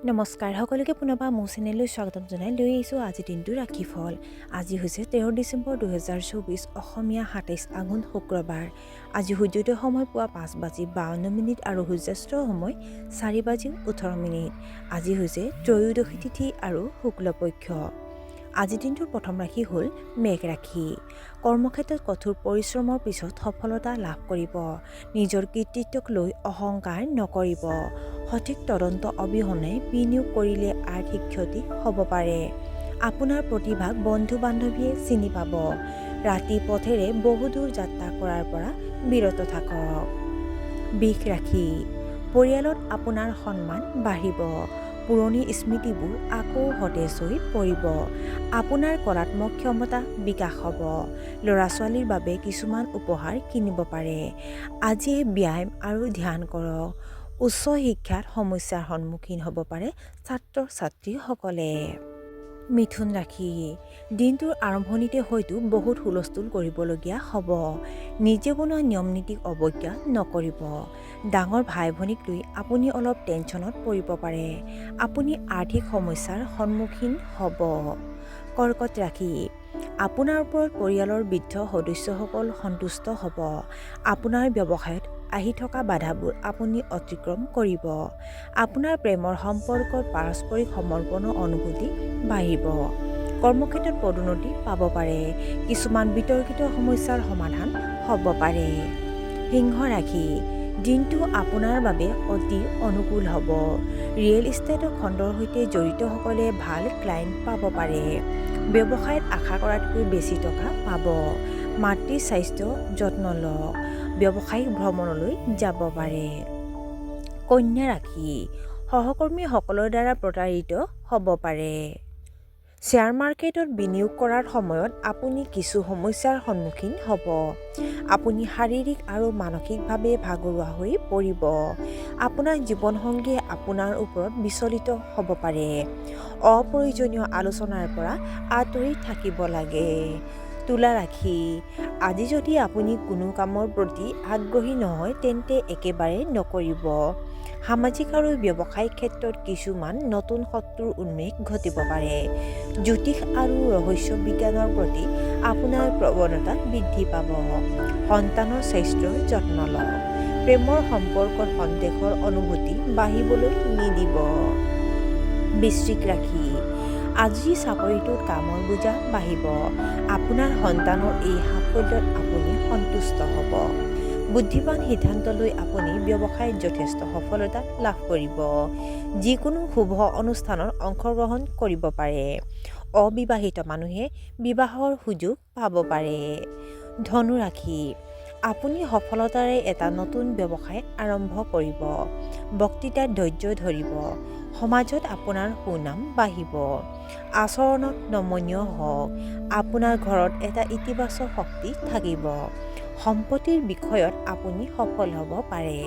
নমস্কাৰ সকলোকে পুনৰবাৰ মোৰ চেনেললৈ স্বাগতম জনাই লৈ আহিছোঁ আজি দিনটোৰ ৰাশিফল। আজি হৈছে 13 ডিচেম্বৰ 2024 অসমীয়া 27 আঘোণ শুক্ৰবাৰ। আজি সূৰ্যোদয় সময় পুৱা 5:52 আৰু সূৰ্যাস্তৰ সময় 4:18। আজি হৈছে ত্ৰয়োদশী তিথি আৰু শুক্লপক্ষ। আজি দিনটোৰ প্ৰথম ৰাশি হ'ল মেঘ ৰাশি। কৰ্মক্ষেত্ৰত কঠোৰ পৰিশ্ৰমৰ পিছত সফলতা লাভ কৰিব। নিজৰ কৃতিত্বক লৈ অহংকাৰ নকৰিব। সঠিক তদন্ত অবিহনে বিনিয়োগ কৰিলে আৰ্থিক ক্ষতি হ'ব পাৰে। আপোনাৰ প্ৰতিভাক বন্ধু বান্ধৱীয়ে চিনি পাব। ৰাতি পথেৰে বহুদূৰ যাত্ৰা কৰাৰ পৰা বিৰত থাকক। বৃষ ৰাশি। পৰিয়ালত আপোনাৰ সন্মান বাঢ়িব। পুৰণি স্মৃতিবোৰ আকৌ সতেজ হৈ পৰিব। আপোনাৰ কলাত্মক ক্ষমতা বিকাশ হ'ব। ল'ৰা ছোৱালীৰ বাবে কিছুমান উপহাৰ কিনিব পাৰে। আজি ব্যায়াম আৰু ধ্যান কৰক। উচ্চ শিক্ষাত সমস্যাৰ সন্মুখীন হ'ব পাৰে ছাত্ৰ ছাত্ৰীসকলে। মিথুন ৰাশি। দিনটোৰ আৰম্ভণিতে হয়তো বহুত হুলস্থুল কৰিবলগীয়া হ'ব। নিজে বনোৱা নিয়ম নীতিক অৱজ্ঞা নকৰিব। ডাঙৰ ভাই ভনীক লৈ আপুনি অলপ টেনচনত পৰিব পাৰে। আপুনি আৰ্থিক সমস্যাৰ সন্মুখীন হ'ব। কৰ্কট ৰাশি। আপোনাৰ ওপৰত পৰিয়ালৰ বৃদ্ধ সদস্যসকল সন্তুষ্ট হ'ব। আপোনাৰ ব্যৱসায়ত আহি থকা বাধাবোৰ আপুনি অতিক্ৰম কৰিব। আপোনাৰ প্ৰেমৰ সম্পৰ্কত পাৰস্পৰিক সমৰ্পণৰ অনুভূতি বাঢ়িব। কৰ্মক্ষেত্ৰত পদোন্নতি পাব পাৰে। কিছুমান বিতৰ্কিত সমস্যাৰ সমাধান হ'ব পাৰে। সিংহ ৰাশি। দিনটো আপোনাৰ বাবে অতি অনুকূল হ'ব। ৰিয়েল ইষ্টেট খণ্ডৰ সৈতে জড়িতসকলে ভাল ক্লায়েণ্ট পাব পাৰে। ব্যৱসায়ত আশা কৰাতকৈ বেছি টকা পাব। মাতৃৰ স্বাস্থ্য যত্ন লওক। ব্যৱসায়িক ভ্ৰমণলৈ যাব পাৰে। কন্যা ৰাশি। সহকৰ্মীসকলৰ দ্বাৰা প্ৰতাৰিত হ'ব পাৰে। শ্বেয়াৰ মাৰ্কেটত বিনিয়োগ কৰাৰ সময়ত আপুনি কিছু সমস্যাৰ সন্মুখীন হ'ব। আপুনি শাৰীৰিক আৰু মানসিকভাৱে ভাগৰুৱা হৈ পৰিব। আপোনাৰ জীৱনসংগীয়ে আপোনাৰ ওপৰত বিচলিত হ'ব পাৰে। অপ্ৰয়োজনীয় আলোচনাৰ পৰা আঁতৰি থাকিব লাগে। তুলা ৰাশি। আজি যদি আপুনি কোনো কামৰ প্ৰতি আগ্ৰহী নহয় তেন্তে একেবাৰে নকৰিব। সামাজিক আৰু ব্যৱসায়িক ক্ষেত্ৰত কিছুমান নতুন শত্ৰুৰ উন্মেষ ঘটিব পাৰে। জ্যোতিষ আৰু ৰহস্য বিজ্ঞানৰ প্ৰতি আপোনাৰ প্ৰৱণতা বৃদ্ধি পাব। সন্তানৰ স্বাস্থ্যৰ যত্ন লওক। প্ৰেমৰ সম্পৰ্কত সন্দেহৰ অনুভূতি বাঢ়িবলৈ নিদিব। বৃশ্চিক ৰাশি। আজি চাকৰিটোত কামৰ বোজা বাঢ়িব। আপোনাৰ সন্তানৰ এই সাফল্যত আপুনি সন্তুষ্ট হ'ব। বুদ্ধিমান সিদ্ধান্ত লৈ আপুনি ব্যৱসায়ত যথেষ্ট সফলতা লাভ কৰিব। যিকোনো শুভ অনুষ্ঠানত অংশগ্ৰহণ কৰিব পাৰে। অবিবাহিত মানুহে বিবাহৰ সুযোগ পাব পাৰে। ধনু ৰাশি। আপুনি সফলতাৰে এটা নতুন ব্যৱসায় আৰম্ভ কৰিব। বক্তৃতাত ধৈৰ্য ধৰিব। সমাজত আপোনাৰ সুনাম বাঢ়িব। আচৰণত নমনীয় হওক। আপোনাৰ ঘৰত এটা ইতিবাচক শক্তি থাকিব। সম্পত্তিৰ বিষয়ত আপুনি সফল হ'ব পাৰে।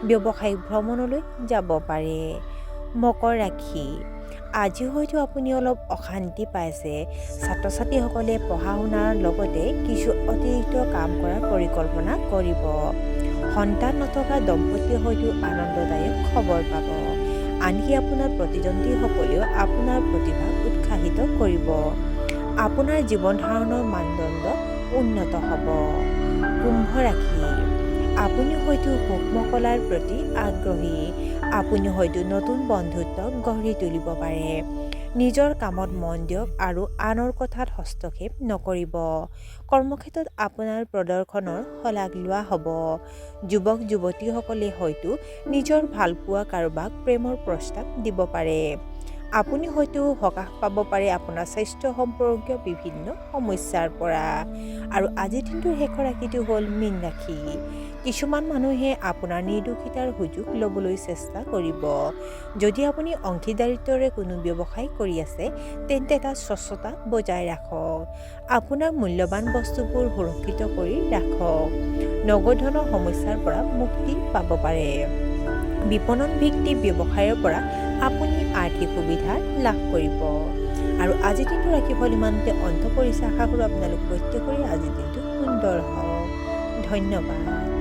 ব্যৱসায়িক ভ্ৰমণলৈ যাব পাৰে। মকৰ ৰাশি। আজি হয়তো আপুনি অলপ অশান্তি পাইছে। ছাত্ৰ ছাত্ৰীসকলে পঢ়া শুনাৰ লগতে কিছু অতিৰিক্ত কাম কৰাৰ পৰিকল্পনা কৰিব। সন্তান নথকা দম্পতীয়ে হয়তো আনন্দদায়ক খবৰ পাব। আনকি আপোনাৰ প্ৰতিদ্বন্দ্বীসকলেও আপোনাৰ প্ৰতিভাক উৎসাহিত কৰিব। আপোনাৰ জীৱন ধাৰণৰ মানদণ্ড উন্নত হ'ব। কুম্ভ ৰাশি। আপুনি হয়তো সূক্ষ্ম কলাৰ প্ৰতি আগ্ৰহী। আপুনি হয়তো নতুন বন্ধুত্ব গঢ়ি তুলিব পাৰে। নিজৰ কামত মন দিয়ক আৰু আনৰ কথাত হস্তক্ষেপ নকৰিব। কৰ্মক্ষেত্ৰত আপোনাৰ প্ৰদৰ্শনৰ শলাগ লোৱা হ'ব। যুৱক যুৱতীসকলে হয়তো নিজৰ ভালপোৱা কাৰোবাক প্ৰেমৰ প্ৰস্তাৱ দিব পাৰে। আপুনি হয়তো সকাহ পাব পাৰে আপোনাৰ স্বাস্থ্য সম্পৰ্কীয় বিভিন্ন সমস্যাৰ পৰা। আৰু আজিৰ দিনটোৰ শেষৰ ৰাশিটো হ'ল মীন ৰাশি। কিছুমান মানুহে আপোনাৰ নিৰ্দোষিতাৰ সুযোগ ল'বলৈ চেষ্টা কৰিব। যদি আপুনি অংশীদাৰিত্বৰে কোনো ব্যৱসায় কৰি আছে তেন্তে তাত স্বচ্ছতা বজাই ৰাখক। আপোনাৰ মূল্যৱান বস্তুবোৰ সুৰক্ষিত কৰি ৰাখক। নগদ ধনৰ সমস্যাৰ পৰা মুক্তি পাব পাৰে। বিপণন ভিত্তিক ব্যৱসায়ৰ পৰা আপুনি আৰ্থিক সুবিধা লাভ কৰিব। আৰু আজিৰ দিনটো ৰাশিফল ইমানতে অন্ত পৰিছে। আশা কৰোঁ আপোনালোক প্ৰত্যেকৰে আজিৰ দিনটো সুন্দৰ হওক। ধন্যবাদ।